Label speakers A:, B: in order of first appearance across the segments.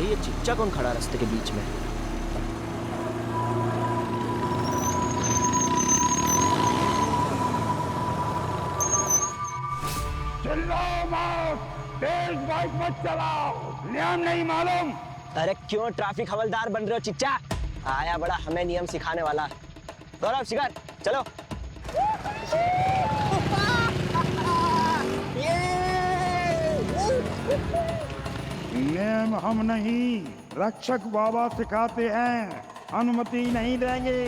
A: ये चिच्चा कौन खड़ा रास्ते के बीच में?
B: चिल्लाओ मत, तेज बाइक मत चलाओ, नियम नहीं मालूम?
A: अरे क्यों ट्रैफिक हवलदार बन रहे हो चिच्चा? आया बड़ा हमें नियम सिखाने वाला। गौरव शिखर चलो।
B: नियम हम नहीं, रक्षक बाबा सिखाते हैं, अनुमति नहीं देंगे,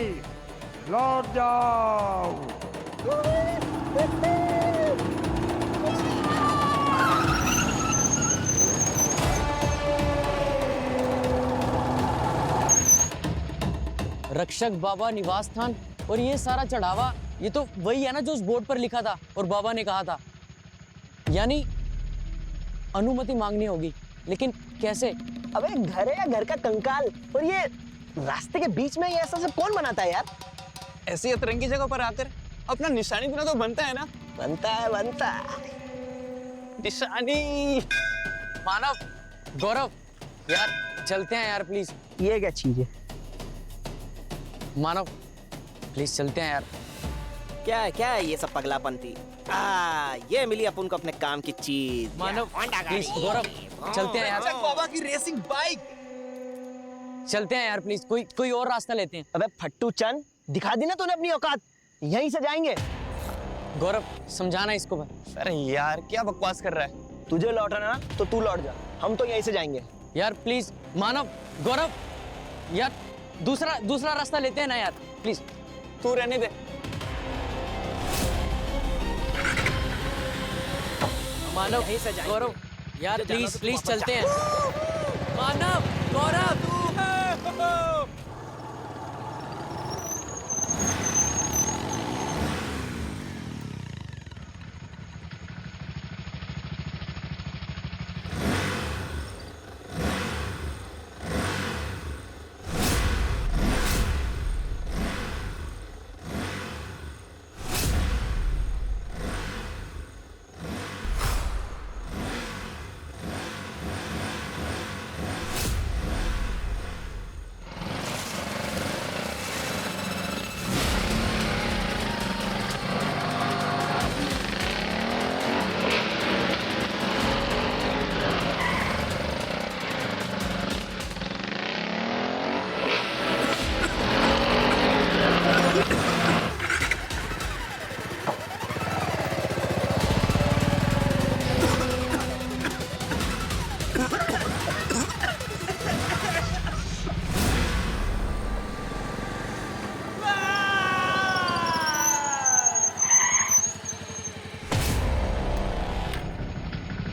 B: लौट जाओ।
C: रक्षक बाबा निवास स्थान और ये सारा चढ़ावा, ये तो वही है ना जो उस बोर्ड पर लिखा था और बाबा ने कहा था। यानी अनुमति मांगनी होगी, लेकिन कैसे?
A: अबे घर है या घर का कंकाल, और ये रास्ते के बीच में ये ऐसा सब कौन बनाता है यार?
D: ऐसी अतरंगी जगह पर आकर अपना निशानी बिना तो बनता है ना।
A: बनता है।
D: निशानी।
C: मानव, गौरव, यार चलते हैं यार प्लीज।
A: ये क्या चीज है?
C: मानव प्लीज चलते हैं यार।
A: क्या है ये सब पगलापंती? ये मिली अपन को अपने काम की चीज।
C: मानव प्लीज, गौरव चलते हैं यार।
D: रक्षक बाबा की रेसिंग बाइक।
C: चलते हैं यार प्लीज, कोई और रास्ता लेते हैं।
A: अबे फट्टू चंद, दिखा दी ना तूने अपनी औकात, यहीं से जाएंगे।
C: गौरव समझाना इसको भाई।
D: अरे यार क्या बकवास कर रहा है?
A: तुझे लौटना ना तो तू लौट जा, हम तो यहीं से जाएंगे।
C: यार प्लीज मानव, गौरव, यार दूसरा रास्ता लेते हैं ना यार प्लीज।
D: तू रहने दे।
C: मानव, गौरव, यार प्लीज चलते हैं। मानव, गौरव,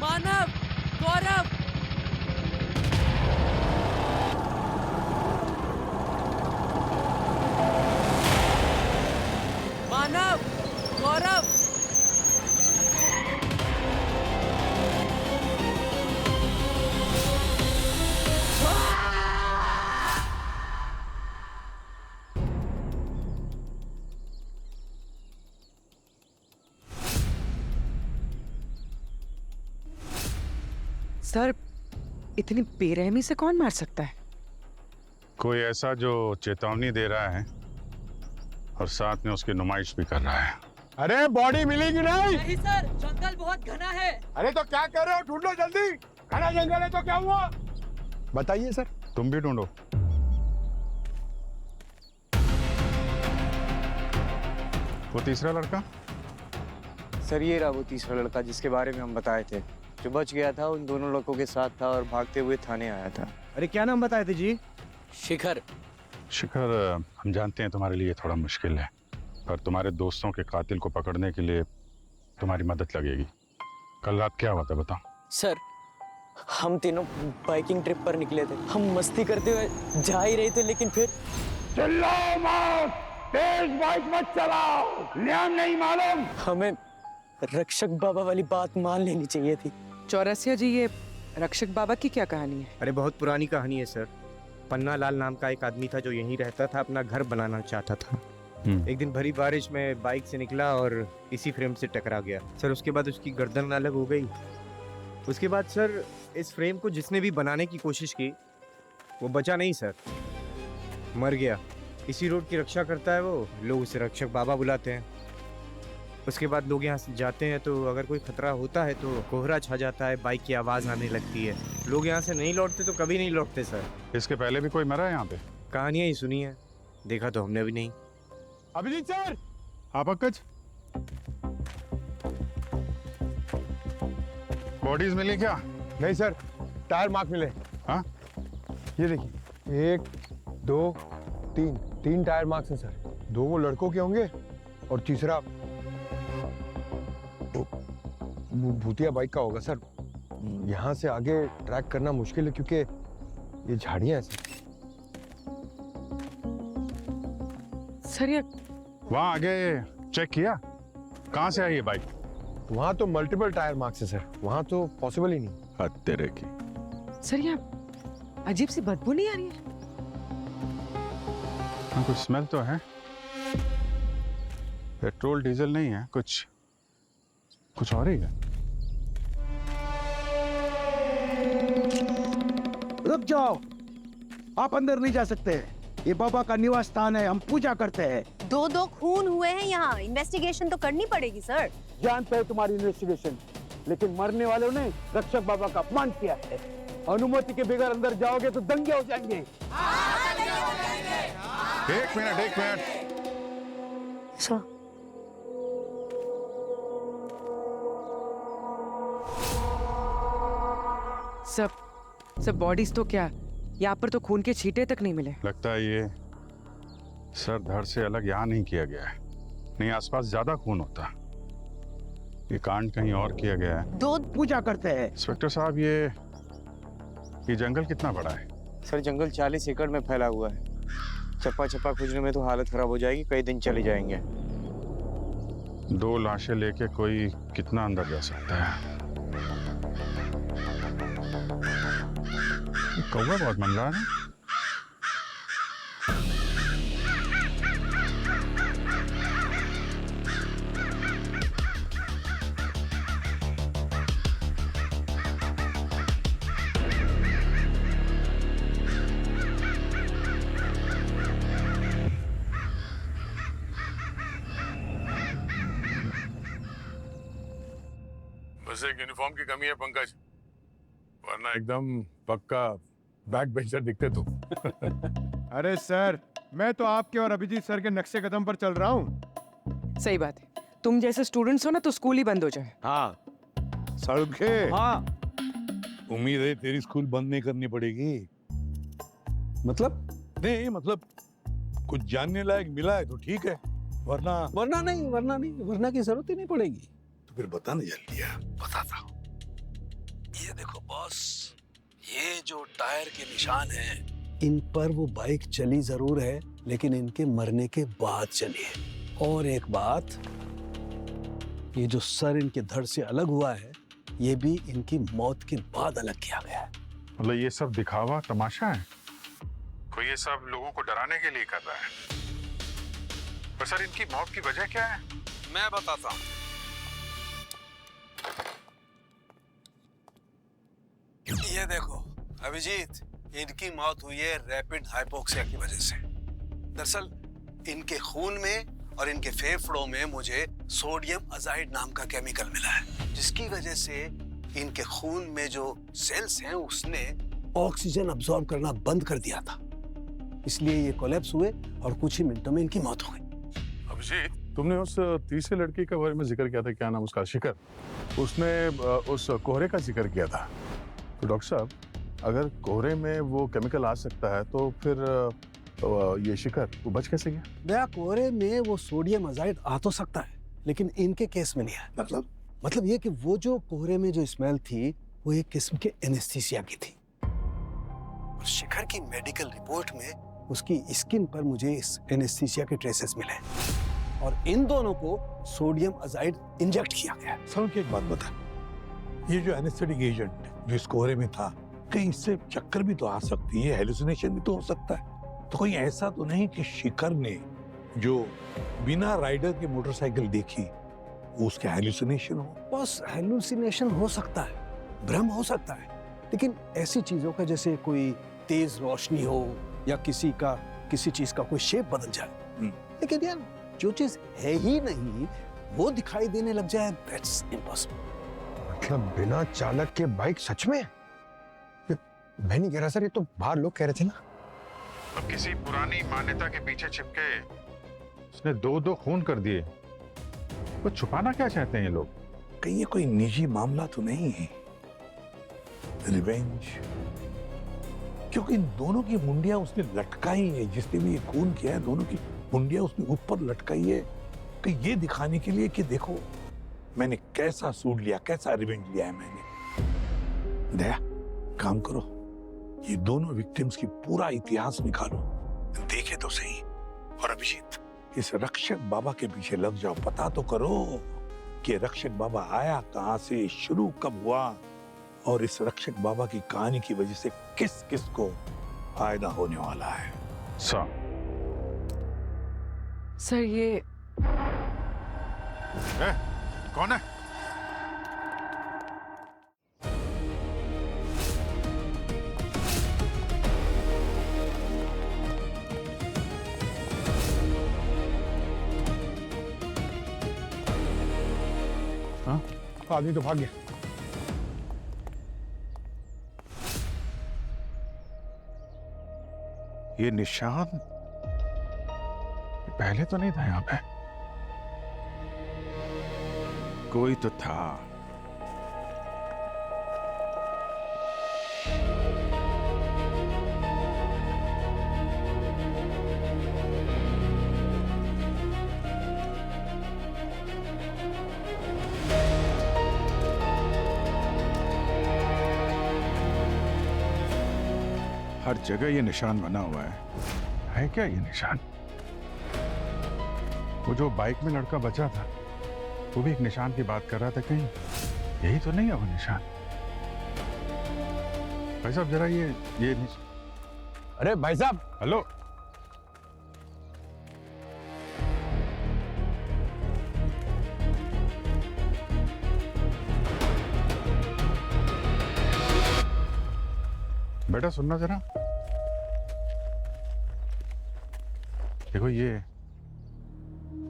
C: मानव, गौरव, मानव, गौरव,
E: सर, इतनी बेरहमी से कौन मार सकता है?
F: कोई ऐसा जो चेतावनी दे रहा है और साथ में उसकी नुमाइश भी कर रहा है।
B: अरे बॉडी मिलेगी नहीं?
C: नहीं सर, जंगल बहुत घना है।
B: अरे तो क्या कर रहे हो, ढूंढो जल्दी। घना जंगल है तो क्या हुआ? बताइए सर।
F: तुम भी ढूंढो। वो तीसरा लड़का?
G: सर ये रहा वो तीसरा लड़का जिसके बारे में हम बताए थे, जो बच गया था, उन दोनों लड़कों के साथ था और भागते हुए थाने आया था।
E: अरे क्या नाम बताए थे जी?
C: शिखर।
F: शिखर, हम जानते हैं तुम्हारे लिए थोड़ा मुश्किल है, पर तुम्हारे दोस्तों के कातिल को पकड़ने के लिए तुम्हारी मदद लगेगी। कल रात क्या हुआ था बताओ।
C: सर, हम तीनों बाइकिंग ट्रिप पर निकले थे। हम मस्ती करते हुए जा ही रहे थे, लेकिन फिर
B: चिल्लाओ मत, तेज बाइक मत चलाओ, नियम नहीं मालूम?
C: हमें रक्षक बाबा वाली बात मान लेनी चाहिए थी।
E: चौरसिया जी, ये रक्षक बाबा की क्या कहानी है?
G: अरे बहुत पुरानी कहानी है सर। पन्ना लाल नाम का एक आदमी था जो यहीं रहता था, अपना घर बनाना चाहता था। एक दिन भरी बारिश में बाइक से निकला और इसी फ्रेम से टकरा गया सर। उसके बाद उसकी गर्दन अलग हो गई। उसके बाद सर इस फ्रेम को जिसने भी बनाने की कोशिश की वो बचा नहीं सर, मर गया। इसी रोड की रक्षा करता है वो, लोग उसे रक्षक बाबा बुलाते हैं। उसके बाद लोग यहाँ से जाते हैं तो अगर कोई खतरा होता है तो कोहरा छा जाता है, बाइक की आवाज़ आने लगती है। लोग यहाँ से नहीं लौटते तो कभी नहीं लौटते सर।
F: इसके पहले भी कोई मरा है यहाँ पे?
G: कहानियाँ ही सुनी है, देखा तो हमने भी नहीं।
F: अभिजीत सर, हाँ पंकज, बॉडीज मिली क्या?
H: नहीं सर, टायर मार्क मिले।
F: हाँ,
H: ये देखिए, 1 2 3 टायर मार्क्स हैं सर। 2 वो लड़कों के होंगे और तीसरा वो भूतिया बाइक का होगा सर। यहाँ से आगे ट्रैक करना मुश्किल है क्योंकि ये झाड़ियाँ हैं सर।
E: सर ये
F: वहाँ आगे चेक किया कहाँ से आई ये बाइक?
H: वहाँ तो मल्टीपल टायर मार्क्स है सर, वहाँ तो पॉसिबल ही नहीं।
F: तेरे की
E: सर ये अजीब सी बदबू नहीं आ रही है?
F: हाँ, कुछ स्मेल तो है। पेट्रोल डीजल नहीं है, कुछ और ही है।
B: रुक जाओ, आप अंदर नहीं जा सकते। ये बाबा का निवास स्थान है, हम पूजा करते हैं।
I: 2 खून हुए हैं यहाँ, इन्वेस्टिगेशन तो करनी पड़ेगी सर।
B: जानते हैं तुम्हारी इन्वेस्टिगेशन, लेकिन मरने वालों ने रक्षक बाबा का अपमान किया है। अनुमति के बगैर अंदर जाओगे तो दंगे हो जाएंगे।
F: एक मिनट।
I: सर,
E: सब बॉडीज तो क्या, यहाँ पर तो खून के छींटे तक नहीं मिले।
F: लगता है ये सर धड़ से अलग यहाँ नहीं किया गया है, नहीं आसपास ज्यादा खून होता। ये कांड कहीं और किया गया है।
I: 2
B: पूजा करते हैं।
F: इंस्पेक्टर साहब, ये जंगल कितना बड़ा है?
G: सर जंगल 40 एकड़ में फैला हुआ है। चप्पा खुजने में तो हालत खराब हो जाएगी, कई दिन चले जाएंगे।
F: 2 लाशें लेके कोई कितना अंदर जा सकता है? कौवा बहुत मंगा है।
J: बस एक यूनिफॉर्म की कमी है पंकज, वरना एकदम पक्का बैक बेंचर दिखते तुम।
H: अरे सर, मैं तो आपके और अभिजीत सर के नक्शे कदम पर चल रहा हूँ।
E: सही बात है, तुम जैसे स्टूडेंट्स हो ना तो स्कूल ही बंद हो जाए।
J: हाँ सड़के,
B: हाँ,
J: उम्मीद है तेरी स्कूल बंद नहीं करनी पड़ेगी।
K: मतलब
J: नहीं मतलब कुछ जानने लायक मिला है तो ठीक है, वरना
K: वरना नहीं, वरना की जरूरत ही नहीं पड़ेगी।
J: तो फिर बता नहीं जल्दी यार, बताता हूँ।
K: ये देखो बॉस, ये जो टायर के निशान हैं, इन पर वो बाइक चली जरूर है, लेकिन इनके मरने के बाद चली है। और एक बात, ये जो सर इनके धड़ से अलग हुआ है, ये भी इनकी मौत के बाद अलग किया गया है।
F: मतलब ये सब दिखावा तमाशा है, कोई ये सब लोगों को डराने के लिए कर रहा है। पर सर इनकी मौत की वजह क्या है?
K: मैं बताता हूँ। ये देखो अभिजीत, इनकी मौत हुई है रैपिड हाइपोक्सिया की वजह से। दरअसल इनके खून में और इनके फेफड़ों में मुझे सोडियम अजाइड नाम का केमिकल मिला है, जिसकी वजह से इनके खून में जो सेल्स हैं उसने ऑक्सीजन अब्सॉर्ब करना बंद कर दिया था, इसलिए ये कोलैप्स हुए और कुछ ही मिनटों में इनकी मौत हो गई।
J: अभिजीत, तुमने उस तीसरे लड़की के बारे में जिक्र किया था, क्या नाम उसका, शिखर, उसने उस कोहरे का जिक्र किया था। तो डॉक्टर साहब, अगर कोहरे में वो केमिकल आ सकता है तो फिर ये शिखर वो बच कैसे गया?
K: दया, कोहरे में वो सोडियम अजाइड आ तो सकता है, लेकिन इनके केस में नहीं आया। मतलब ये कि वो जो कोहरे में जो स्मेल थी वो एक किस्म के एनेस्थीसिया की थी। और शिखर की मेडिकल रिपोर्ट में उसकी स्किन पर मुझे इस एनेस्थीसिया के ट्रेसेस मिले और इन दोनों को सोडियम अजाइड इंजेक्ट किया गया।
J: समझ के एक बात बता, ये जो एनेस्थेटिक एजेंट जो इस कोहरे में था, कहीं इससे चक्कर भी तो आ सकती है, हेलुसिनेशन भी तो हो सकता है। तो कोई ऐसा तो नहीं कि शिखर ने जो बिना राइडर के मोटरसाइकिल देखी उसके हेलुसिनेशन हो?
K: बस हेलुसिनेशन हो सकता है, भ्रम हो सकता है, लेकिन ऐसी चीजों का जैसे कोई तेज रोशनी हो या किसी का किसी चीज का कोई शेप बदल जाए, लेकिन यार जो चीज है ही नहीं वो दिखाई देने लग जाए, दैट्स इम्पॉसिबल।
H: मतलब बिना चालक के बाइक सच में? मैं नहीं कह रहा सर, ये तो बाहर लोग कह रहे थे ना।
F: अब किसी पुरानी मान्यता के पीछे छिपके उसने दो खून कर दिए, वो छुपाना क्या चाहते हैं ये लोग?
J: कहीं ये कोई निजी मामला तो नहीं है, रिवेंज? क्योंकि इन दोनों की मुंडियां उसने लटकाई है, जिसने भी ये खून किया है दोनों की मुंडियां उसने ऊपर लटकाई है, कि ये दिखाने के लिए कि देखो मैंने कैसा सूट लिया, कैसा रिवेंज लिया है मैंने। दया, काम करो, ये दोनों विक्टिम्स की पूरा इतिहास निकालो, देखे तो सही। और अभिजीत, इस रक्षक बाबा के पीछे लग जाओ, पता तो करो कि रक्षक बाबा आया कहां से, शुरू कब हुआ, और इस रक्षक बाबा की कहानी की वजह से किस किस को फायदा होने वाला है।
E: सर ये
F: कौन है?
H: हाँ, आदमी तो भाग गया।
F: ये निशान पहले तो नहीं था यहाँ पे, कोई तो था। हर जगह ये निशान बना हुआ है क्या ये निशान? वो जो बाइक में लड़का बचा था वो भी एक निशान की बात कर रहा था, कहीं यही तो नहीं है वो निशान? भाई साहब जरा ये
H: अरे भाई साहब,
F: हेलो, बेटा सुनना जरा, देखो ये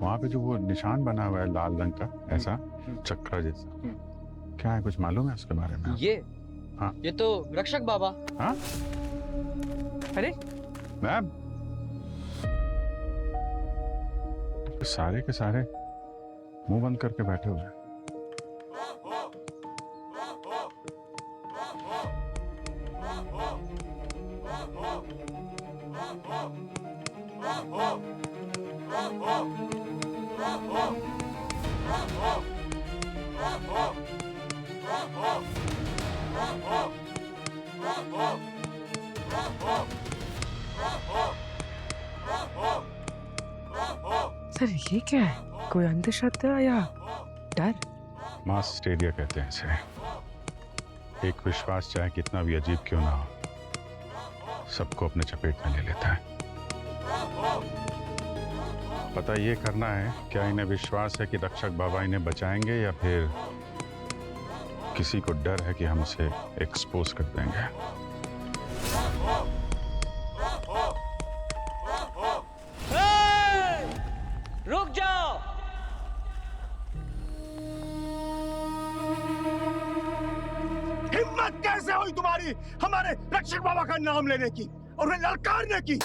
F: वहां पे जो वो निशान बना हुआ है लाल रंग का, ऐसा चक्र जैसा, क्या है, कुछ मालूम है उसके बारे में?
C: ये
F: हाँ,
C: ये तो रक्षक बाबा।
F: हाँ?
E: अरे
F: मैम, सारे के सारे मुंह बंद करके बैठे हुए हैं।
E: सर ये क्या है, कोई अंधश्रद्धा या डर?
F: मास स्टेडिया कहते हैं इसे। एक विश्वास चाहे कितना भी अजीब क्यों ना हो, सबको अपने चपेट में ले लेता है। पता ये करना है क्या इन्हें विश्वास है कि रक्षक बाबा इन्हें बचाएंगे, या फिर किसी को डर है कि हम इसे एक्सपोज कर देंगे।
C: रुक जाओ।
B: हिम्मत कैसे हुई तुम्हारी हमारे रक्षक बाबा का नाम लेने की और उन्हें ललकारने की?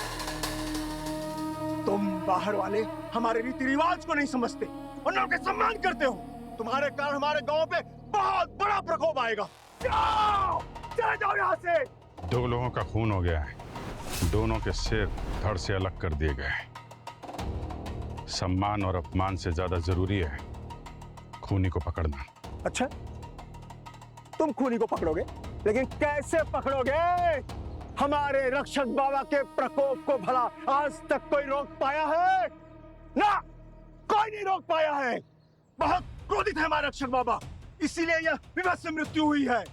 B: तुम बाहर वाले हमारे रीति रिवाज को नहीं समझते और न उनके सम्मान करते हो। तुम्हारे कारण हमारे गांव पे बहुत बड़ा प्रकोप आएगा। जाओ, चले जाओ यहाँ से।
F: 2 लोगों का खून हो गया है, दोनों के सिर धड़ से अलग कर दिए गए। सम्मान और अपमान से ज्यादा जरूरी है खूनी को पकड़ना।
B: अच्छा, तुम खूनी को पकड़ोगे, लेकिन कैसे पकड़ोगे? हमारे रक्षक बाबा के प्रकोप को भला आज तक कोई रोक पाया है? ना, कोई नहीं रोक पाया है। बहुत क्रोधित है हमारे रक्षक बाबा, इसीलिए यह विभत्स मृत्यु हुई है।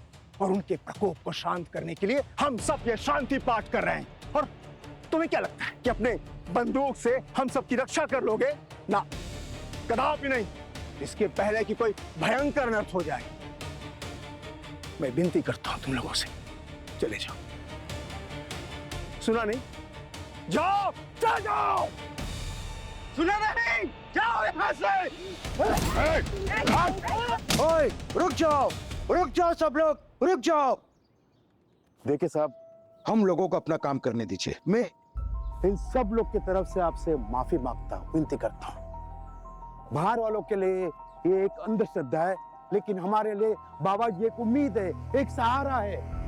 B: और उनके प्रकोप को शांत करने के लिए हम सब ये शांति पाठ कर रहे हैं। और तुम्हें क्या लगता है कि अपने बंदूक से हम सबकी रक्षा कर लोगे? ना, कदापि नहीं। इसके पहले कि कोई भयंकर अनर्थ हो जाए, मैं विनती करता हूं तुम लोगों से, चले जाओ। सुना नहीं? जाओ, चल जाओ। सुना नहीं? जाओ यहाँ से। ओए, रुक जाओ सब लोग, रुक जाओ। देखिए साहब, हम लोगों को अपना काम करने दीजिए। मैं इन सब लोग की तरफ से आपसे माफी मांगता हूँ, विनती करता हूँ। बाहर वालों के लिए ये एक अंधश्रद्धा है, लेकिन हमारे लिए बाबा जी एक उम्मीद है, एक सहारा है।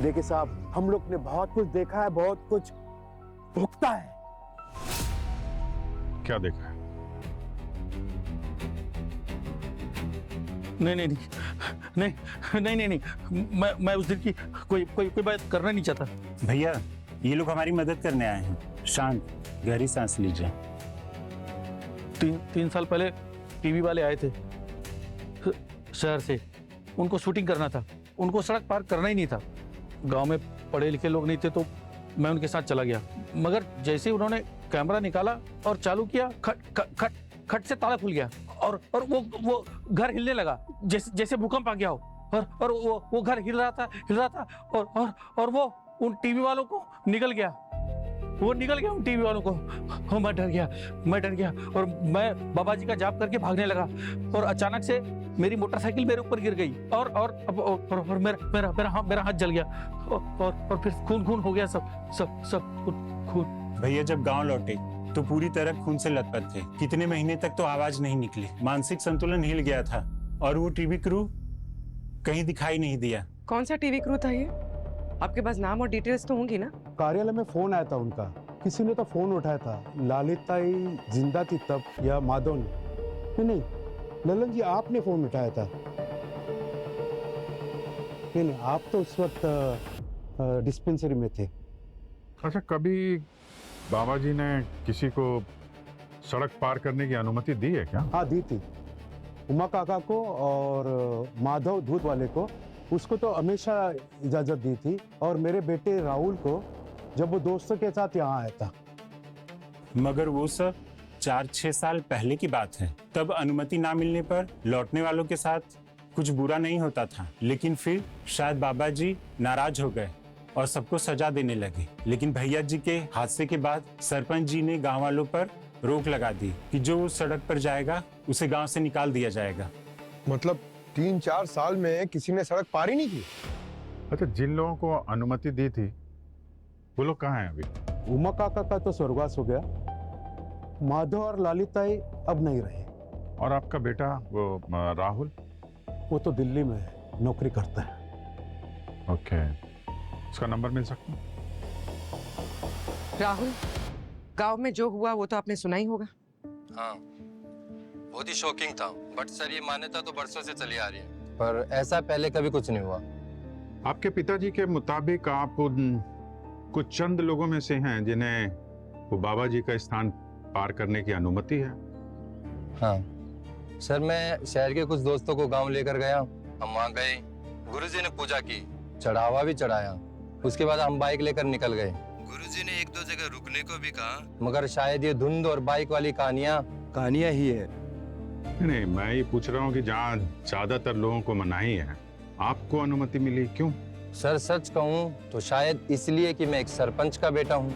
B: देखिए साहब, हम लोग ने बहुत कुछ देखा है, बहुत कुछ भुगता है।
F: क्या देखा है?
J: नहीं, मैं उस दिन की कोई बात करना नहीं चाहता।
L: भैया, ये लोग हमारी मदद करने आए हैं। शांत, गहरी सांस लीजिए।
J: 3 साल पहले टीवी वाले आए थे शहर से। उनको शूटिंग करना था, उनको सड़क पार करना ही नहीं था। गांव में पढ़े लिखे लोग नहीं थे, तो मैं उनके साथ चला गया। मगर जैसे ही उन्होंने कैमरा निकाला और चालू किया, खट से ताला खुल गया और वो घर हिलने लगा, जैसे भूकंप आ गया हो। और वो घर हिल रहा था और वो उन टीवी वालों को निकल गया। वो निकल गया उन टीवी वालों को। मैं डर गया और मैं बाबा जी का जाप करके भागने लगा और अचानक से मेरी मोटरसाइकिल मेरे ऊपर गिर गई और मेरा हाथ जल गया और फिर खून हो गया, सब खून।
L: भैया, जब गांव लौटे तो पूरी तरह खून से लथपथ थे। कितने महीने तक तो आवाज नहीं निकली, मानसिक संतुलन हिल गया था और वो टीवी क्रू कहीं दिखाई नहीं दिया।
E: कौन सा टीवी क्रू था ये? आपके पास नाम और डिटेल्स तो होंगी ना?
B: कार्यालय में फोन आया था उनका, किसी ने तो फोन उठाया था। ललिताई जिंदा थी तब या माधव ने? नहीं, ललन जी आपने फोन उठाया था। नहीं, आप तो उस वक्त डिस्पेंसरी में थे।
F: अच्छा, कभी बाबा जी ने किसी को सड़क पार करने की अनुमति दी है क्या?
B: हाँ, दी थी। उमा काका को और माधव दूध वाले को, उसको तो हमेशा इजाजत दी थी। और मेरे बेटे राहुल को, जब वो दोस्तों के साथ यहाँ आया था।
L: मगर वो सब 4-6 साल पहले की बात है। तब अनुमति ना मिलने पर लौटने वालों के साथ कुछ बुरा नहीं होता था, लेकिन फिर शायद बाबा जी नाराज हो गए और सबको सजा देने लगे। लेकिन भैया जी के हादसे के बाद सरपंच जी ने गांव वालों पर रोक लगा दी कि जो उस सड़क पर जाएगा उसे गांव से निकाल दिया जाएगा।
H: मतलब 3-4 साल में किसी ने सड़क पार ही नहीं की?
F: अच्छा, जिन लोगों को अनुमति दी थी वो लोग कहाँ हैं अभी?
B: उमा काका का तो स्वर्गवास हो गया, माधव और ललिताई अब नहीं रहे।
F: और आपका बेटा वो राहुल?
B: वो तो दिल्ली में नौकरी करता है।
F: ओके, उसका नंबर मिल सकता है?
E: राहुल, गांव में जो हुआ वो तो आपने सुना ही होगा।
M: हाँ, बहुत ही शॉकिंग था। बट सर, ये मान्यता तो बरसों से चली आ रही है, पर ऐसा पहले कभी कुछ नहीं हुआ।
F: आपके पिताजी के मुताबिक आप उन कुछ चंद लोगों में से हैं जिन्हें वो बाबा जी का स्थान पार करने की अनुमति है?
M: हाँ सर, मैं शहर के कुछ दोस्तों को गांव लेकर गया। हम वहाँ गए, गुरुजी ने पूजा की, चढ़ावा भी चढ़ाया। उसके बाद हम बाइक लेकर निकल गए। गुरुजी ने 1-2 जगह रुकने को भी कहा, मगर शायद ये धुंध और बाइक वाली कहानियां ही है।
F: नहीं, मैं ये पूछ रहा हूँ कि जहाँ ज्यादातर लोगों को मनाही है, आपको अनुमति मिली क्यों?
M: सर, सच कहूँ तो शायद इसलिए कि मैं एक सरपंच का बेटा हूँ।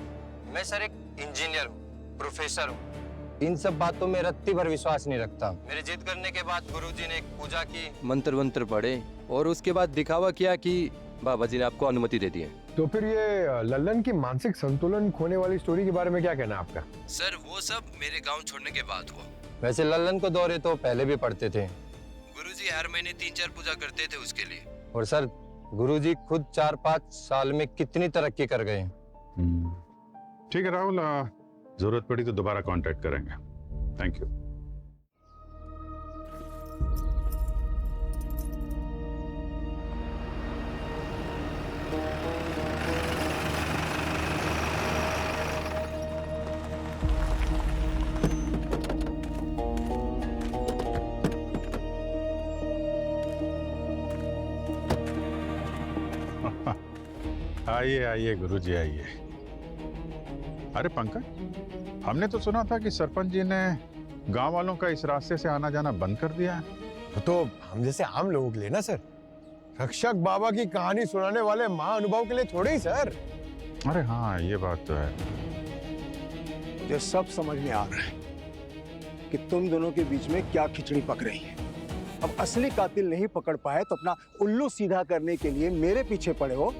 M: मैं सर एक इंजीनियर हूँ, प्रोफेसर हूँ। इन सब बातों में रत्ती भर विश्वास नहीं रखता। मेरी जिद करने के बाद गुरुजी ने एक पूजा की, मंत्र पढ़े और उसके बाद दिखावा किया कि बाबा जी ने आपको अनुमति दे दी है।
H: तो फिर ये लल्लन की मानसिक संतुलन खोने वाली स्टोरी के बारे में क्या कहना है आपका?
M: सर, वो सब मेरे गांव छोड़ने के बाद हुआ। वैसे लल्लन को दौरे तो पहले भी पड़ते थे। गुरुजी हर महीने 3-4 पूजा करते थे उसके लिए। और सर, गुरुजी खुद 4-5 साल में कितनी तरक्की कर गए।
F: ठीक है राहुल, जरूरत पड़ी तो दोबारा कांटेक्ट करेंगे। Thank you. आइए आइए गुरुजी आइए। अरे पंकज, हमने तो सुना था कि सरपंच जी ने गांव वालों का इस रास्ते से आना जाना बंद कर दिया है।
H: तो हम जैसे आम लोगों के लिए ना सर, रक्षक बाबा की कहानी सुनाने वाले महाअनुभव के लिए थोड़े ही सर।
F: अरे हाँ, ये बात तो है।
B: मुझे सब समझ में आ रहा है कि तुम दोनों के बीच में क्या खिचड़ी पक रही है। अब असली कातिल नहीं पकड़ पाए तो अपना उल्लू सीधा करने के लिए मेरे पीछे पड़े हो।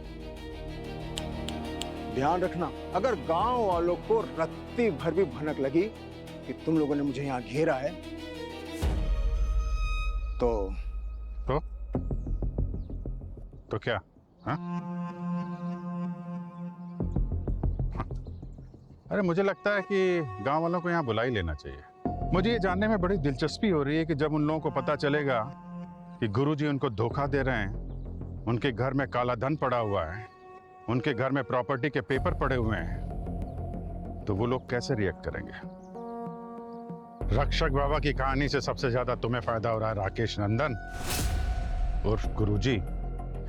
B: ध्यान रखना, अगर गांव वालों को रत्ती भर भी भनक लगी कि तुम लोगों ने मुझे यहां घेरा है
F: तो क्या? हाँ? अरे मुझे लगता है कि गांव वालों को यहाँ बुला ही लेना चाहिए। मुझे ये जानने में बड़ी दिलचस्पी हो रही है कि जब उन लोगों को पता चलेगा कि गुरुजी उनको धोखा दे रहे हैं, उनके घर में काला धन पड़ा हुआ है, उनके घर में प्रॉपर्टी के पेपर पड़े हुए हैं, तो वो लोग कैसे रिएक्ट करेंगे? रक्षक बाबा की कहानी से सबसे ज्यादा तुम्हें फायदा हो रहा है राकेश नंदन उर्फ गुरुजी।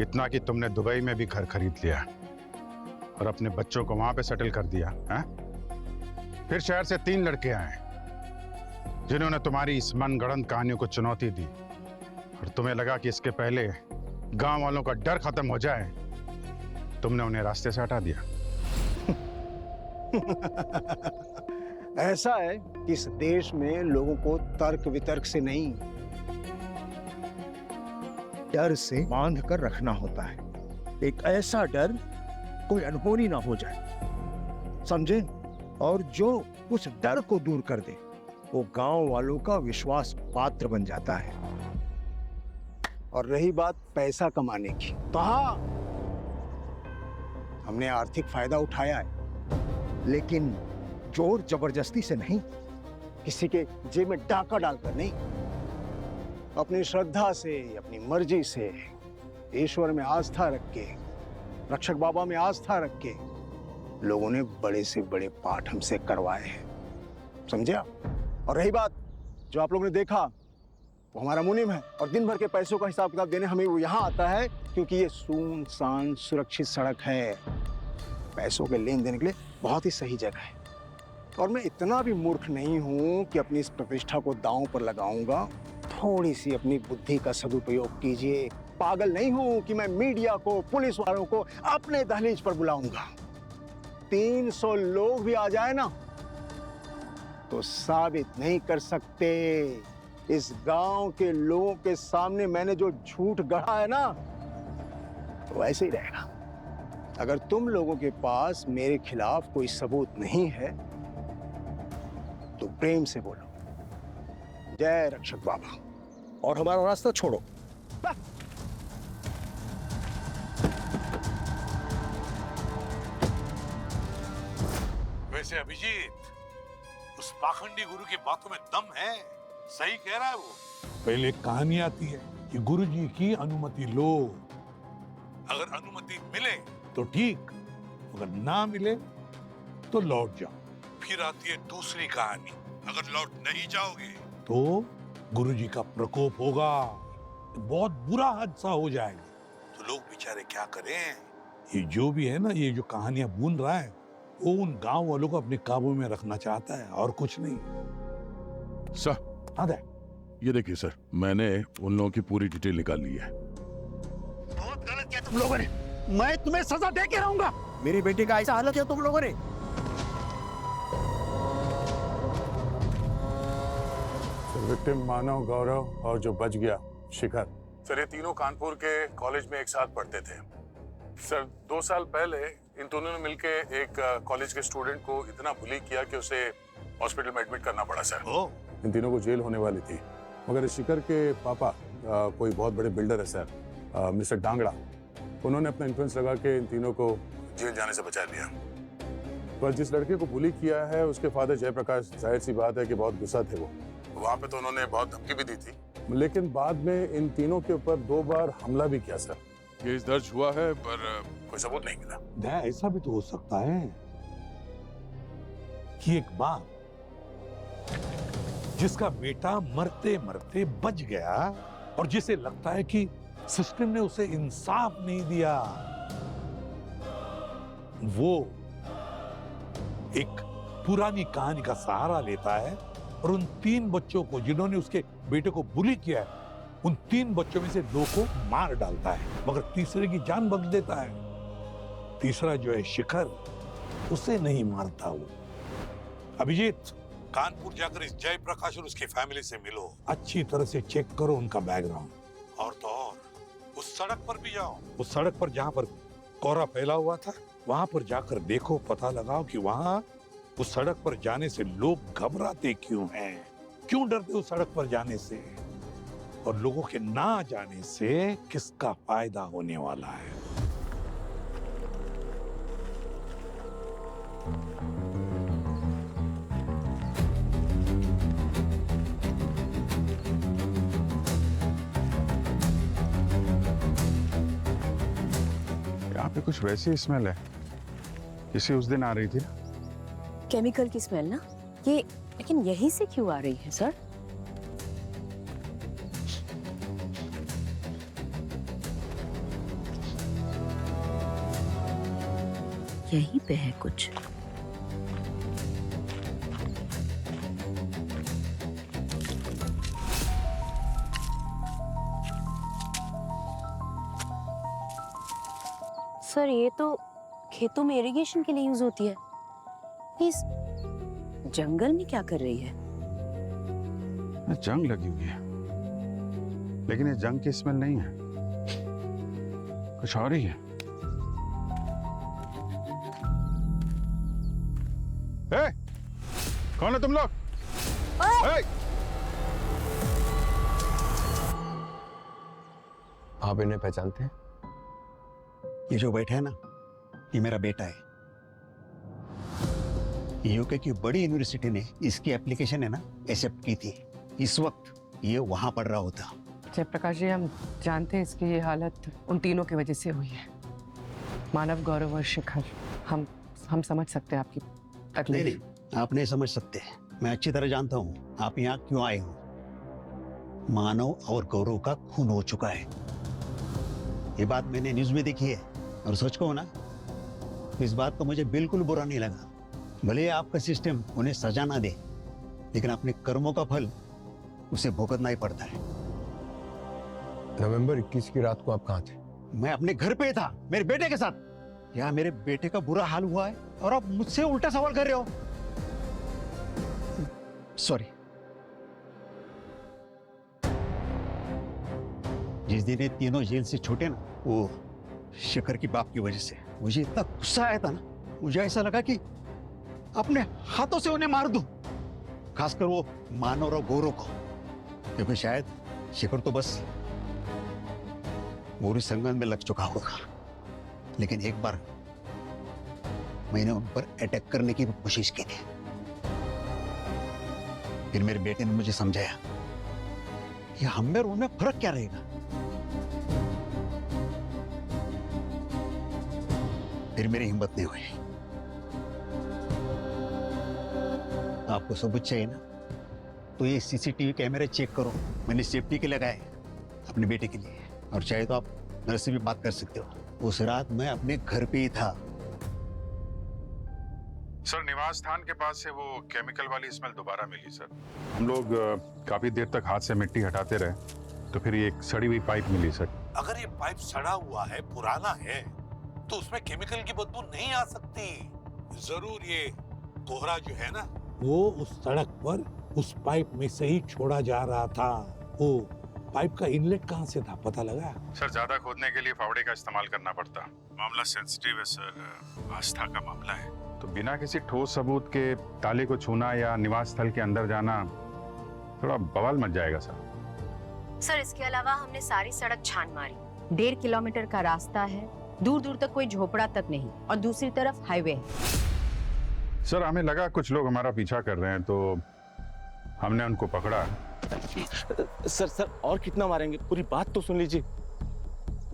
F: इतना कि तुमने दुबई में भी घर खरीद लिया और अपने बच्चों को वहां पे सेटल कर दिया है? फिर शहर से 3 लड़के आए जिन्होंने तुम्हारी इस मनगढ़ंत कहानियों को चुनौती दी, और तुम्हें लगा कि इसके पहले गांव वालों का डर खत्म हो जाए, तुमने उन्हें रास्ते से हटा दिया।
B: ऐसा है कि इस देश में लोगों को तर्क वितर्क से नहीं, डर से बांध कर रखना होता है। एक ऐसा डर कोई अनहोनी ना हो जाए, समझे? और जो उस डर को दूर कर दे वो गांव वालों का विश्वास पात्र बन जाता है। और रही बात पैसा कमाने की, तो हाँ, हमने आर्थिक फायदा उठाया है, लेकिन जोर जबरदस्ती से नहीं, किसी के जेब में डाका डालकर नहीं, अपनी श्रद्धा से, अपनी मर्जी से, ईश्वर में आस्था रख के, रक्षक बाबा में आस्था रख के लोगों ने बड़े से बड़े पाठ हमसे करवाए हैं, समझे आप? और रही बात जो आप लोगों ने देखा, वो हमारा मुनीम है और दिन भर के पैसों का हिसाब किताब देने हमें वो यहाँ आता है, क्योंकि ये सुनसान सुरक्षित सड़क है। पैसों के लेन देन के लिए बहुत ही सही जगह है। और मैं इतना भी मूर्ख नहीं हूं कि अपनी इस प्रतिष्ठा को दांव पर लगाऊंगा। थोड़ी सी अपनी बुद्धि का सदुपयोग कीजिए। पागल नहीं हूं कि मैं मीडिया को, पुलिस वालों को अपने दहलीज पर बुलाऊंगा। 300 लोग भी आ जाए ना तो साबित नहीं कर सकते इस गांव के लोगों के सामने मैंने जो झूठ गढ़ा है ना, तो वैसे ही रहेगा। अगर तुम लोगों के पास मेरे खिलाफ कोई सबूत नहीं है तो प्रेम से बोलो, जय रक्षक बाबा, और हमारा रास्ता छोड़ो।
J: वैसे अभिजीत, उस पाखंडी गुरु की बातों में दम है, सही कह रहा है वो। पहले एक कहानी आती है कि गुरुजी की अनुमति लो, अगर अनुमति मिले तो ठीक, अगर ना मिले तो लौट जाओ। फिर आती है दूसरी कहानी, अगर लौट नहीं जाओगे तो गुरुजी का प्रकोप होगा, बहुत बुरा हादसा हो जाएगा। तो लोग बेचारे क्या करें? ये जो भी है ना, ये जो कहानियां बुन रहा है, वो उन गांव वालों को अपने काबू में रखना चाहता है और कुछ नहीं।
N: सर,
B: हाँ,
N: ये देखिए सर, मैंने उन लोगों की पूरी डिटेल निकाल ली है।
B: बहुत गलत किया तुम लोगों ने, मैं तुम्हें सजा दे के रहूंगा। मेरी बेटी का ऐसा हालत किया तुम लोगों ने।
J: विक्टिम मानव, गौरव और जो बच गया शिखर, सर ये तीनों कानपुर के कॉलेज में एक साथ पढ़ते थे। सर 2 साल पहले इन दोनों ने मिलके एक कॉलेज के स्टूडेंट को इतना बुली किया कि उसे हॉस्पिटल में एडमिट करना पड़ा सर। इन तीनों को जेल होने वाली थी, मगर शिखर के पापा कोई बहुत बड़े बिल्डर है सर, मिस्टर डांगड़ा, उन्होंने अपना इन्फ्लुएंस लगा के इन तीनों को जेल जाने से बचा लिया। पर जिस लड़के को बुली किया है उसके फादर जयप्रकाश, जाहिर सी बात है कि बहुत गुस्सा थे वो। वहाँ पे तो उन्होंने बहुत धमकी भी दी थी, लेकिन बाद में इन तीनों के ऊपर 2 बार हमला भी किया सर।
N: केस दर्ज हुआ है पर कोई सबूत नहीं मिला।
J: ऐसा भी तो हो सकता है कि एक बाप जिसका बेटा मरते मरते बच गया और जिसे लगता है कि सिस्टम ने उसे इंसाफ नहीं दिया, वो एक पुरानी कहानी का सहारा लेता है और उन 3 बच्चों को जिन्होंने उसके बेटे को बुली किया है, उन 3 बच्चों में से 2 को मार डालता है, मगर तीसरे की जान बख्श देता है। तीसरा जो है शिखर, उसे नहीं मारता वो। अभिजीत, कानपुर जाकर इस जयप्रकाश और उसकी फैमिली से मिलो, अच्छी तरह से चेक करो उनका बैकग्राउंड। और तो और उस सड़क पर भी जाओ, उस सड़क पर जहां पर कोहरा फैला हुआ था, वहां पर जाकर देखो, पता लगाओ कि वहां उस सड़क पर जाने से लोग घबराते क्यों हैं, क्यों डरते उस सड़क पर जाने से, और लोगों के ना जाने से किसका फायदा होने वाला है।
F: यहाँ पे कुछ वैसी स्मेल है जैसे उस दिन आ रही थी ना।
O: केमिकल की स्मेल ना ये, लेकिन यहीं से क्यों आ रही है सर? यहीं पे है कुछ। सर ये तो खेतों में इरिगेशन के लिए यूज होती है, इस जंगल में क्या कर रही है?
F: जंग लगी हुई है, लेकिन ये जंग की स्मेल नहीं है, कुछ और ही है। ए, कौन है तुम लोग?
B: आप इन्हें पहचानते हैं?
P: ये जो बैठा है ना, ये मेरा बेटा है। यूके की बड़ी यूनिवर्सिटी ने इसकी एप्लीकेशन है ना एक्सेप्ट की थी। इस वक्त ये वहां पढ़ रहा होता।
E: जयप्रकाश जी, हम जानते हैं इसकी ये हालत उन तीनों की वजह से हुई है, मानव, गौरव और शिखर। हम समझ सकते हैं आपकी तकलीफ।
P: नहीं, आप नहीं समझ सकते। मैं अच्छी तरह जानता हूँ आप यहाँ क्यों आए हो। मानव और गौरव का खून हो चुका है, ये बात मैंने न्यूज में देखी है। और सच को ना, इस बात को मुझे बिल्कुल बुरा नहीं लगा। भले आपका सिस्टम उन्हें सजा ना दे, लेकिन अपने कर्मों का फल उसे भुगतना ही पड़ता है।
H: नवंबर 21 की रात को आप कहाँ थे?
P: मैं अपने घर पे था, मेरे बेटे के साथ। यहाँ मेरे बेटे का बुरा हाल हुआ है और आप मुझसे उल्टा सवाल कर रहे हो। सॉरी। जिस दिन ये तीनों जेल से छूटे ना, वो शिखर की बाप की वजह से मुझे इतना गुस्सा आया था ना, मुझे ऐसा लगा कि अपने हाथों से उन्हें मार दूं, खासकर वो मानव और गौरव को, क्योंकि शायद शिखर तो बस मोरी संगन में लग चुका होगा। लेकिन एक बार मैंने उन पर अटैक करने की कोशिश की थी। फिर मेरे बेटे ने मुझे समझाया कि हम में और उनमें फर्क क्या रहेगा। फिर मेरी हिम्मत नहीं हुई। आपको सबूत चाहिए ना, तो ये सीसीटीवी कैमरे चेक करो। मैंने सेफ्टी के लगाए अपने बेटे के लिए, और चाहे तो आप मेरे से भी बात कर सकते हो। उस रात मैं अपने घर पे ही था।
F: सर, निवास स्थान के पास से वो केमिकल वाली स्मेल दोबारा मिली सर। हम लोग काफी देर तक हाथ से मिट्टी हटाते रहे, तो फिर ये एक सड़ी हुई पाइप मिली सर।
J: अगर ये पाइप सड़ा हुआ है, पुराना है, तो उसमें केमिकल की बदबू नहीं आ सकती। जरूर ये कोहरा जो है ना, वो उस सड़क पर उस पाइप में से ही छोड़ा जा रहा था। वो पाइप का इनलेट कहाँ से था, पता लगा?
F: सर, ज्यादा खोदने के लिए फावड़े का इस्तेमाल करना पड़ता। मामला सेंसिटिव है सर, आस्था का मामला है, तो बिना किसी ठोस सबूत के ताले को छूना या निवास स्थल के अंदर जाना थोड़ा बवाल मच जाएगा सर।
O: सर, इसके अलावा हमने सारी सड़क छान मारी। 1.5 किलोमीटर का रास्ता है, दूर दूर तक कोई झोपड़ा तक नहीं, और दूसरी तरफ हाईवे है।
F: सर, हमें लगा कुछ लोग हमारा पीछा कर रहे हैं, तो हमने उनको पकड़ा।
Q: सर और कितना मारेंगे, पूरी बात तो सुन लीजिए।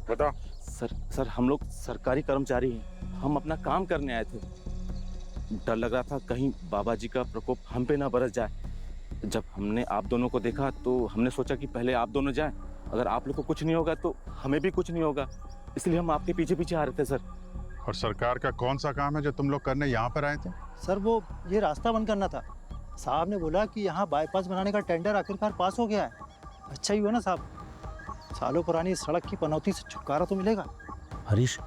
F: बताओ।
Q: सर हम लोग सरकारी कर्मचारी हैं, हम अपना काम करने आए थे। डर लग रहा था कहीं बाबा जी का प्रकोप हम पे ना बरस जाए। जब हमने आप दोनों को देखा तो हमने सोचा कि पहले आप दोनों जाएं, अगर आप लोग को कुछ नहीं होगा तो हमें भी कुछ नहीं होगा, इसलिए हम आपके पीछे पीछे आ रहे थे सर।
F: और सरकार का कौन सा काम है जो तुम लोग करने यहाँ पर आए थे?
R: सर, वो ये रास्ता बंद करना था। साहब ने बोला कि यहाँ बाईपास बनाने का टेंडर आखिरकार पास हो गया है। अच्छा ही हुआ ना साहब, सालों पुरानी सड़क की पनौती से छुटकारा तो मिलेगा।
Q: हरीश,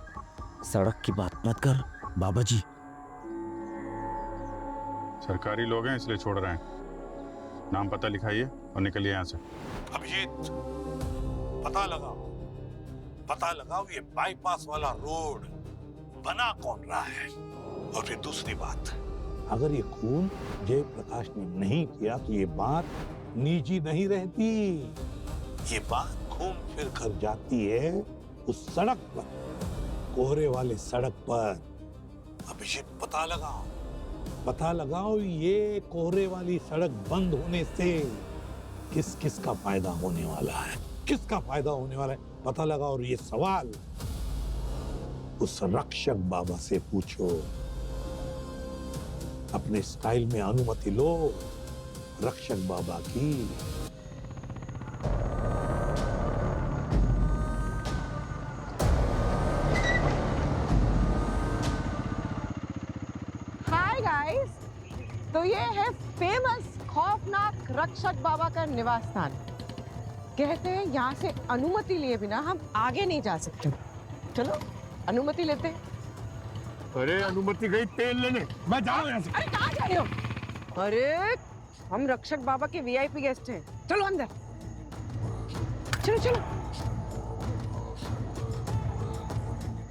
Q: सड़क की बात मत कर बाबा जी।
F: सरकारी लोग हैं इसलिए छोड़ रहे हैं। नाम पता लिखाइए और निकलिए यहाँ से।
J: अभिजीत, पता लगाओ ये बाईपास वाला रोड बना कौन रहा है। और फिर दूसरी बात, अगर ये खून जयप्रकाश ने नहीं किया तो ये बात निजी नहीं रहती। ये बात घूम फिर कर जाती है उस सड़क पर, कोहरे वाले सड़क पर। अभिजीत, पता लगाओ ये कोहरे वाली सड़क बंद होने से किस किस का फायदा होने वाला है, किसका फायदा होने वाला है पता लगाओ। और ये सवाल उस रक्षक बाबा से पूछो। अपने स्टाइल में अनुमति लो रक्षक बाबा की।
E: हाय गाइस, तो ये है फेमस खौफनाक रक्षक बाबा का निवास स्थान। कहते हैं यहाँ से अनुमति लिए बिना हम आगे नहीं जा सकते। चलो अनुमति लेते हैं।
H: अरे अनुमति गई तेल लेने, मैं जा रहा हूँ यहाँ से।
E: अरे कहाँ जा रहे हो? अरे हम रक्षक बाबा के वीआईपी गेस्ट हैं, चलो अंदर। चलो चलो।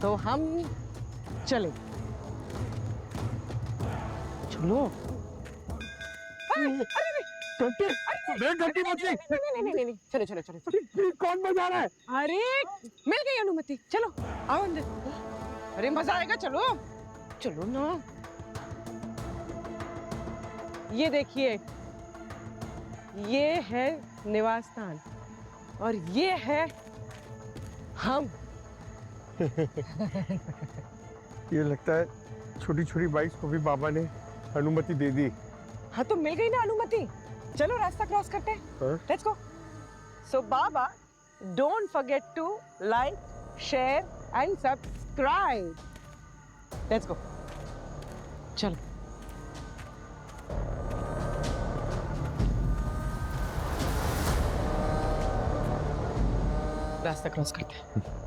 E: तो हम चले। चलो। अरे
H: घंटी बज गई।
E: नहीं, चलो चलो चलो।
H: कौन बजा रहा है?
E: अरे मिल गई अनुमति, चलो आओ अंदर। अरे मजा आएगा, चलो चलो ना। ये देखिए, ये है निवास स्थान और ये है हम।
H: ये लगता है छोटी छोटी बाइक्स को भी बाबा ने अनुमति दे दी।
E: हाँ तो मिल गई ना अनुमति, चलो रास्ता क्रॉस करते हैं। Let's go. सो बाबा, don't forget to like, share and subscribe. Let's go, चलो। रास्ता क्रॉस करते हैं।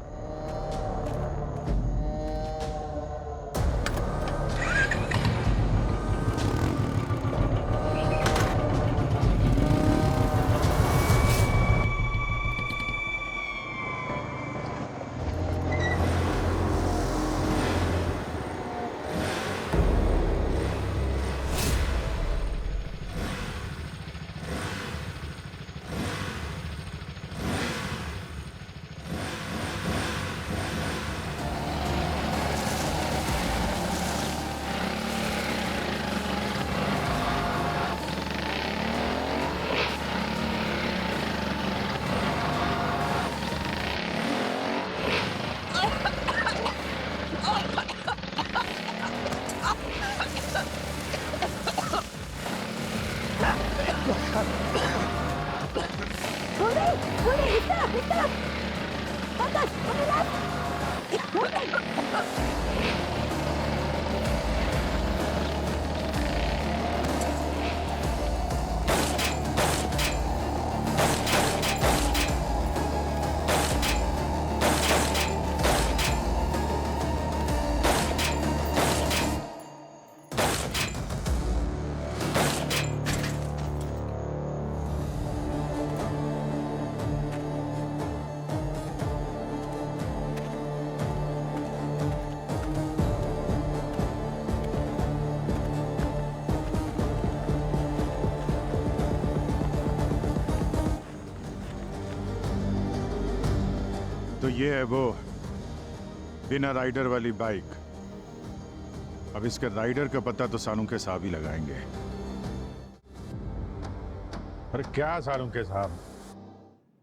F: तो ये है वो बिना राइडर वाली बाइक। अब इसके राइडर का पता तो सालू के साहब ही लगाएंगे। अरे क्या सालू के साहब,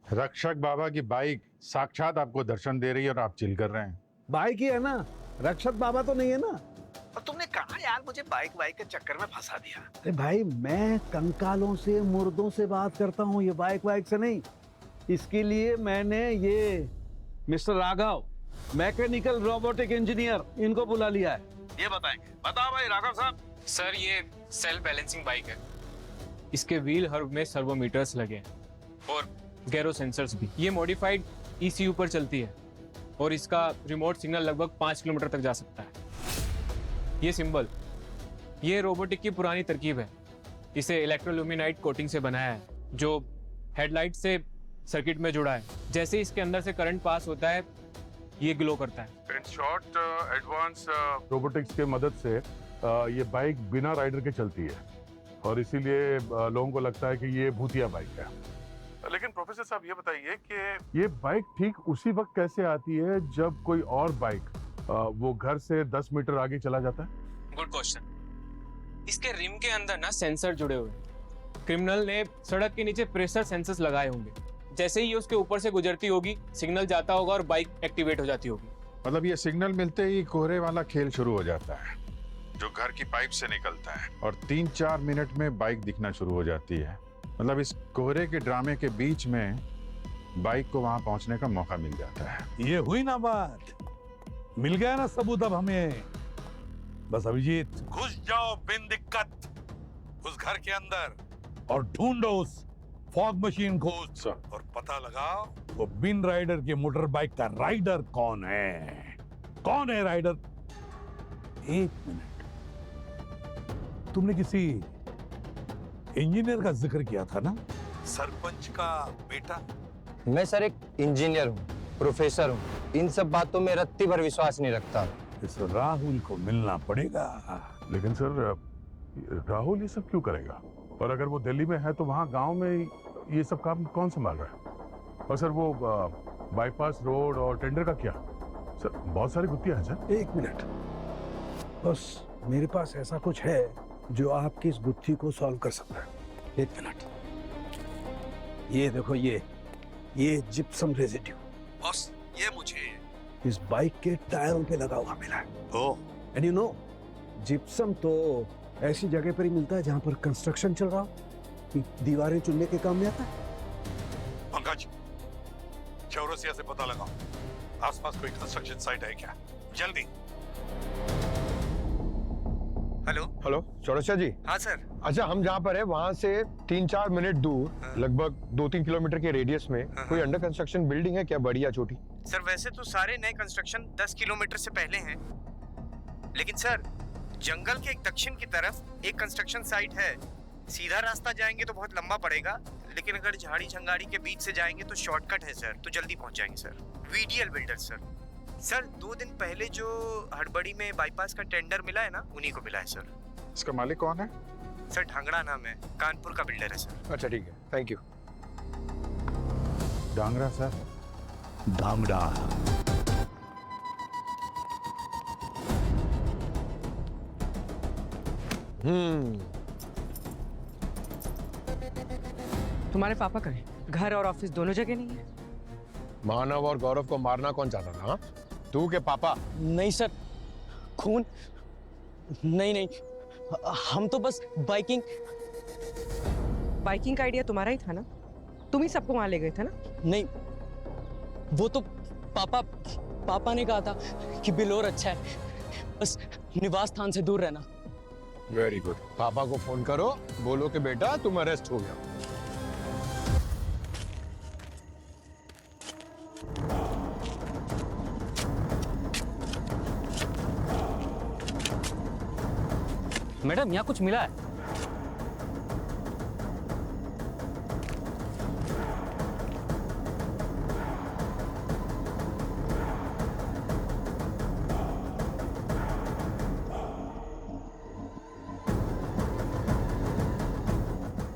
F: रक्षक बाबा की बाइक साक्षात आपको दर्शन दे रही है और आप चिल कर रहे हैं।
B: बाइक ही है ना, रक्षक बाबा तो नहीं है ना।
K: और तुमने कहा यार मुझे बाइक के चक्कर में फंसा दिया।
B: अरे भाई, मैं कंकालों से मुर्दों से बात करता हूँ, ये बाइक से नहीं। इसके लिए मैंने ये mister Raghav, mechanical robotic engineer, इनको बुला लिया है।
K: ये बताएंगे। बताओ भाई राघव साहब।
S: सर ये सेल्फ बैलेंसिंग बाइक है। इसके व्हील हर्ब में सर्वोमीटर्स लगे हैं और गैरो सेंसर्स भी। ये मॉडिफाइड ECU पर चलती है। और इसका रिमोट सिग्नल लगभग 5 किलोमीटर तक जा सकता है। ये सिंबल, ये रोबोटिक की पुरानी तरकीब है। इसे इलेक्ट्रोल्यूमिनाइट कोटिंग से बनाया है जो हेडलाइट से सर्किट में जुड़ा है। जैसे ही इसके अंदर से करंट पास होता है ये ग्लो करता है।
F: इन शॉर्ट, एडवांस रोबोटिक्स के मदद से ये बाइक बिना राइडर के चलती है और इसीलिए लोगों को लगता है कि ये भूतिया बाइक है। लेकिन प्रोफेसर साहब ये बताइए कि ये बाइक ठीक उसी वक्त कैसे आती है जब कोई और बाइक वो घर से 10 मीटर आगे चला जाता है?
S: Good question. इसके रिम के अंदर ना सेंसर जुड़े हुए हैं। क्रिमिनल ने सड़क के नीचे प्रेशर सेंसर्स लगाए होंगे। जैसे ही उसके ऊपर से गुजरती होगी सिग्नल जाता होगा और बाइक एक्टिवेट हो जाती होगी।
F: मतलब ये सिग्नल मिलते ही कोहरे वाला खेल शुरू हो जाता है जो घर की पाइप से निकलता है और 3-4 मिनट में बाइक दिखना शुरू हो जाती है। मतलब इस कोहरे के ड्रामे के बीच में बाइक को वहां पहुंचने का मौका मिल जाता है।
J: ये हुई ना बात, मिल गया ना सबूत अब हमें। बस अभिजीत, घुस जाओ बिन दिक्कत उस घर के अंदर और ढूंढो उस फॉग मशीन को और पता लगाओ वो बिन राइडर के मोटर बाइक का राइडर कौन है। कौन है राइडर? एक मिनट, तुमने किसी इंजीनियर का जिक्र किया था ना, सरपंच का बेटा?
M: मैं सर एक इंजीनियर हूँ, प्रोफेसर हूँ। इन सब बातों में रत्ती भर विश्वास नहीं रखता।
J: इस राहुल को मिलना पड़ेगा।
F: लेकिन सर, राहुल ये सब क्यों करेगा? और अगर वो दिल्ली में है तो वहाँ गांव में ये सब काम कौन संभाल रहा है? और सर वो बाईपास रोड और टेंडर का क्या? सर बहुत सारी गुत्थियां हैं सर।
J: एक मिनट, बस मेरे पास ऐसा कुछ है जो आपकी इस गुत्थी को सॉल्व कर सकता है। एक मिनट, ये देखो, ये जिप्सम रेजिड्यू
K: बॉस, ये मुझे
J: इस बाइक के टायरों पे लगा हुआ मिला है। ओह, एंड यू नो, जिप्सम तो ऐसी जगह पर ही मिलता है जहां पर कंस्ट्रक्शन चल रहा हो, दीवारें चुनने के काम में आता है।
T: पंकज, चौरसिया से पता लगाओ आसपास कोई कंस्ट्रक्शन साइट है क्या, जल्दी।
H: हेलो हेलो, चौरसिया जी।
K: हाँ सर।
H: अच्छा, हम जहाँ पर है वहाँ से 3-4 मिनट दूर लगभग 2-3 किलोमीटर के रेडियस में कोई अंडर कंस्ट्रक्शन बिल्डिंग है क्या, बड़ी या छोटी?
G: सर वैसे तो सारे नए कंस्ट्रक्शन 10 किलोमीटर से पहले हैं, लेकिन सर जंगल के एक दक्षिण की तरफ एक कंस्ट्रक्शन साइट है। सीधा रास्ता जाएंगे तो बहुत लंबा पड़ेगा, लेकिन अगर झाड़ी झंगाड़ी के बीच से जाएंगे तो शॉर्टकट है सर, तो जल्दी पहुंच जाएंगे sir. VDL builder sir. Sir 2 दिन पहले जो हड़बड़ी में बाईपास का टेंडर मिला है ना, उन्हीं को मिला है सर।
F: इसका मालिक कौन है?
G: सर ढांगड़ा नाम है, कानपुर का बिल्डर है सर।
H: अच्छा ठीक है, थैंक यू।
F: डांगरा सर?
H: डांगड़ा।
E: तुम्हारे पापा का है, घर और ऑफिस दोनों जगह नहीं है।
H: मानव और गौरव को मारना कौन चाहता था? तू के पापा?
C: नहीं सर, खून नहीं, हम तो बस बाइकिंग
E: का आइडिया तुम्हारा ही था ना? तुम ही सबको वहां ले गए थे ना?
C: नहीं, वो तो पापा ने कहा था कि बिलोर अच्छा है, बस निवास स्थान से दूर रहना।
H: Very good. पापा को फोन करो, बोलो कि बेटा तुम अरेस्ट हो गया।
C: मैडम, यहाँ कुछ मिला है?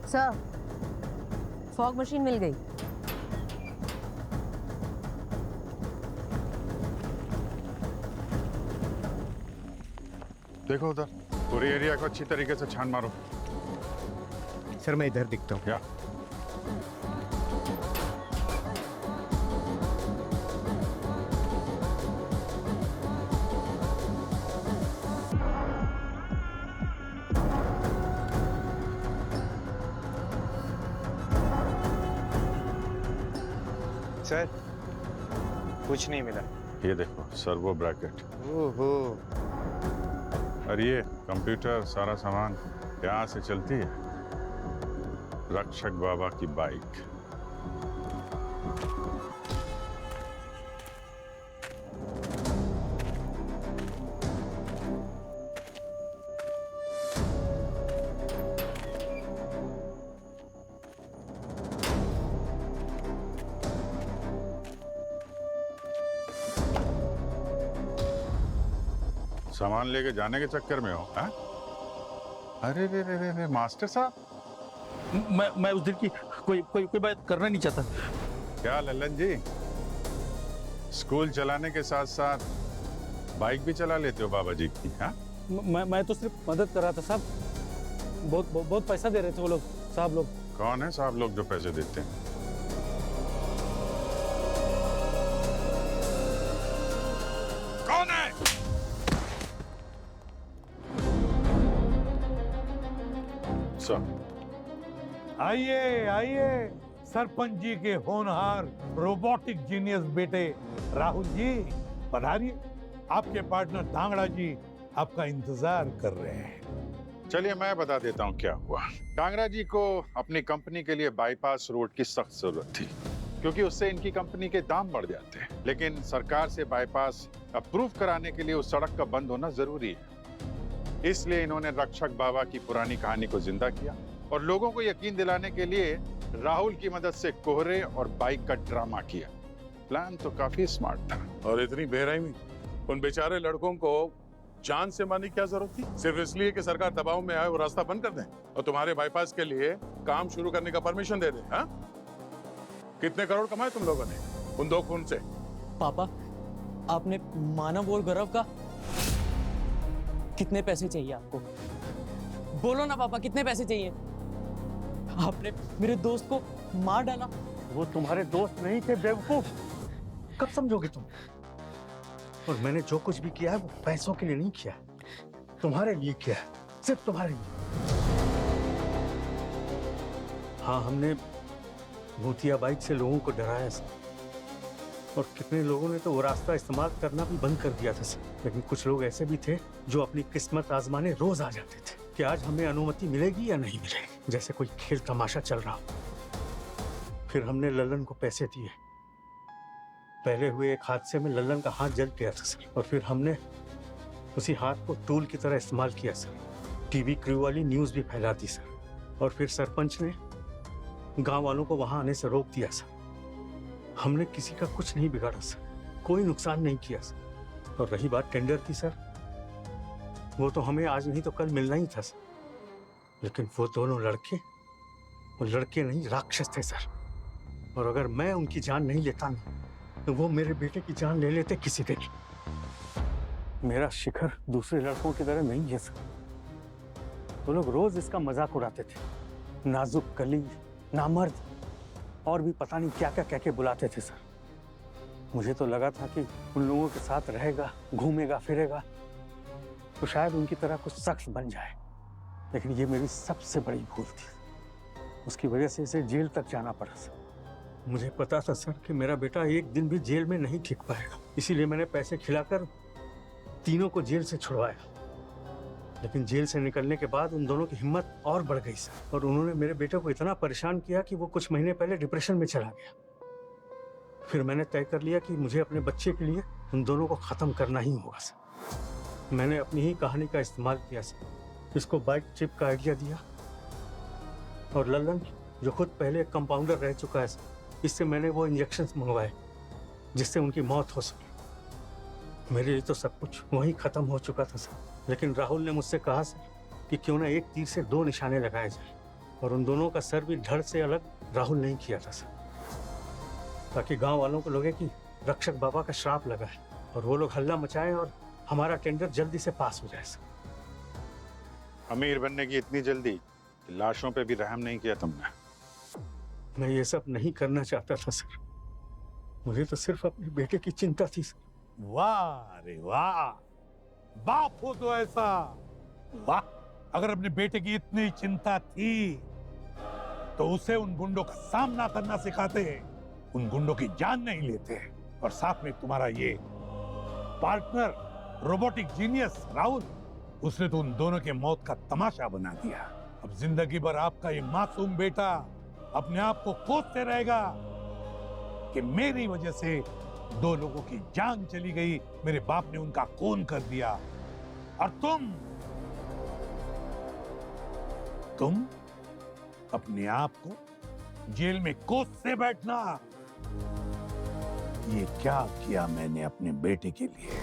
O: सर, फॉग मशीन मिल गई।
F: देखो उधर, पूरी एरिया को अच्छी तरीके से छान मारो।
G: सर मैं इधर दिखता हूँ।
F: या
G: सर कुछ नहीं मिला।
F: ये देखो, सर्वो ब्रैकेट।
G: ओहो,
F: और ये कंप्यूटर, सारा सामान यहाँ से चलती है। रक्षक बाबा की बाइक। सामान लेके जाने के चक्कर में हो? हाँ? अरे रे रे रे रे मास्टर साहब,
T: मैं उस दिन की कोई बात करना नहीं चाहता।
F: क्या लल्लन जी, स्कूल चलाने के साथ साथ बाइक भी चला लेते हो बाबा जी की? हाँ?
T: मैं तो सिर्फ मदद कर रहा था साहब। बहुत पैसा दे रहे थे वो लोग, साहब लोग।
F: कौन है साहब लोग जो पैसे देते हैं?
T: कौन है?
J: आइए आइए, सरपंच जी के होनहार रोबोटिक जीनियस बेटे राहुल जी पधारिए। आपके पार्टनर धांगड़ा जी आपका इंतजार कर रहे हैं।
F: चलिए मैं बता देता हूँ क्या हुआ। कांगड़ा जी को अपनी कंपनी के लिए बाईपास रोड की सख्त जरूरत थी, क्योंकि उससे इनकी कंपनी के दाम बढ़ जाते हैं। लेकिन सरकार से बाईपास अप्रूव कराने के लिए उस सड़क का बंद होना जरूरी है। इसलिए इन्होंने रक्षक बाबा की पुरानी कहानी को जिंदा किया और लोगों को यकीन दिलाने के लिए राहुल की मदद से कोहरे और बाइक का ड्रामा किया। प्लान तो काफी स्मार्ट था।
N: और इतनी बेरहमी, उन बेचारे लड़कों को जान से मारने की क्या जरूरत थी? सिर्फ इसलिए कि सरकार दबाव में आए और रास्ता बंद कर दे और तुम्हारे बाईपास के लिए काम शुरू करने का परमिशन दे दे। हाँ? कितने करोड़ कमाए तुम लोगों ने उन 2 खून से?
C: पापा, आपने मानव और गौरव का कितने पैसे चाहिए आपको? बोलो ना पापा, कितने पैसे चाहिए? आपने मेरे दोस्त को मार डाला।
R: वो तुम्हारे दोस्त नहीं थे बेवकूफ, कब समझोगे तुम? और मैंने जो कुछ भी किया है वो पैसों के लिए नहीं किया, तुम्हारे लिए किया है, सिर्फ तुम्हारे लिए। हाँ, हमने भूतिया बाइक से लोगों को डराया सर, और कितने लोगों ने तो वो रास्ता इस्तेमाल करना भी बंद कर दिया था सर। लेकिन कुछ लोग ऐसे भी थे जो अपनी किस्मत आजमाने रोज आ जाते थे कि आज हमें अनुमति मिलेगी या नहीं मिलेगी, जैसे कोई खेल तमाशा चल रहा हो। फिर हमने लल्लन को पैसे दिए। पहले हुए एक हादसे में लल्लन का हाथ जल गया था सर, और फिर हमने उसी हाथ को टूल की तरह इस्तेमाल किया सर। टीवी क्रू वाली न्यूज़ भी फैला दी सर, और फिर सरपंच ने गांव वालों को वहां आने से रोक दिया सर। हमने किसी का कुछ नहीं बिगाड़ा सर, कोई नुकसान नहीं किया सर। और रही बात टेंडर की सर, वो तो हमें आज नहीं तो कल मिलना ही था सर। लेकिन वो दोनों लड़के, वो लड़के नहीं राक्षस थे सर, और अगर मैं उनकी जान नहीं लेता ना तो वो मेरे बेटे की जान ले लेते किसी दिन। मेरा शिखर दूसरे लड़कों की तरह नहीं है सर। वो लोग रोज इसका मजाक उड़ाते थे, नाजुक कली, नामर्द, और भी पता नहीं क्या क्या कह के बुलाते थे सर। मुझे तो लगा था कि उन लोगों के साथ रहेगा, घूमेगा फिरेगा तो शायद उनकी तरह कुछ शख्स बन जाए। लेकिन ये मेरी सबसे बड़ी भूल थी, उसकी वजह से इसे जेल तक जाना पड़ा सर। मुझे पता था सर कि मेरा बेटा एक दिन भी जेल में नहीं टिक पाएगा, इसीलिए मैंने पैसे खिलाकर तीनों को जेल से छुड़वाया। लेकिन जेल से निकलने के बाद उन दोनों की हिम्मत और बढ़ गई सर, और उन्होंने मेरे बेटे को इतना परेशान किया कि वो कुछ महीने पहले डिप्रेशन में चला गया। फिर मैंने तय कर लिया कि मुझे अपने बच्चे के लिए उन दोनों को खत्म करना ही होगा सर। मैंने अपनी ही कहानी का इस्तेमाल किया सर, इसको बाइक चिप का आइडिया दिया, और लल्लन जो खुद पहले एक कंपाउंडर रह चुका है सर, इससे मैंने वो इंजेक्शंस मंगवाए जिससे उनकी मौत हो सके। मेरे लिए तो सब कुछ वहीं खत्म हो चुका था सर। लेकिन राहुल ने मुझसे कहा सर कि क्यों ना एक तीर से 2 निशाने लगाए जाए, और उन दोनों का सर भी धड़ से अलग राहुल नहीं किया था सर, ताकि गांव वालों को लगे कि रक्षक बाबा का श्राप लगा है और वो लोग हल्ला मचाएं और हमारा टेंडर जल्दी से पास हो जाए सर।
F: अमीर बनने की इतनी जल्दी, लाशों पे भी रहम नहीं किया तुमने।
R: मैं ये सब नहीं करना चाहता था सर, मुझे तो सिर्फ अपने बेटे की चिंता थी सर।
J: वाह रे वाह, बाप हो तो ऐसा, वाह। अगर अपने बेटे की इतनी चिंता थी तो उसे उन गुंडों का सामना करना सिखाते, उन गुंडों की जान नहीं लेते। और साथ में तुम्हारा ये पार्टनर रोबोटिक जीनियस राहुल, उसने तो उन दोनों के मौत का तमाशा बना दिया। अब जिंदगी भर आपका ये मासूम बेटा अपने आप को कोसते रहेगा कि मेरी वजह से 2 लोगों की जान चली गई, मेरे बाप ने उनका खून कर दिया, और तुम अपने आप को जेल में कोसते बैठना। ये क्या किया मैंने अपने बेटे के लिए।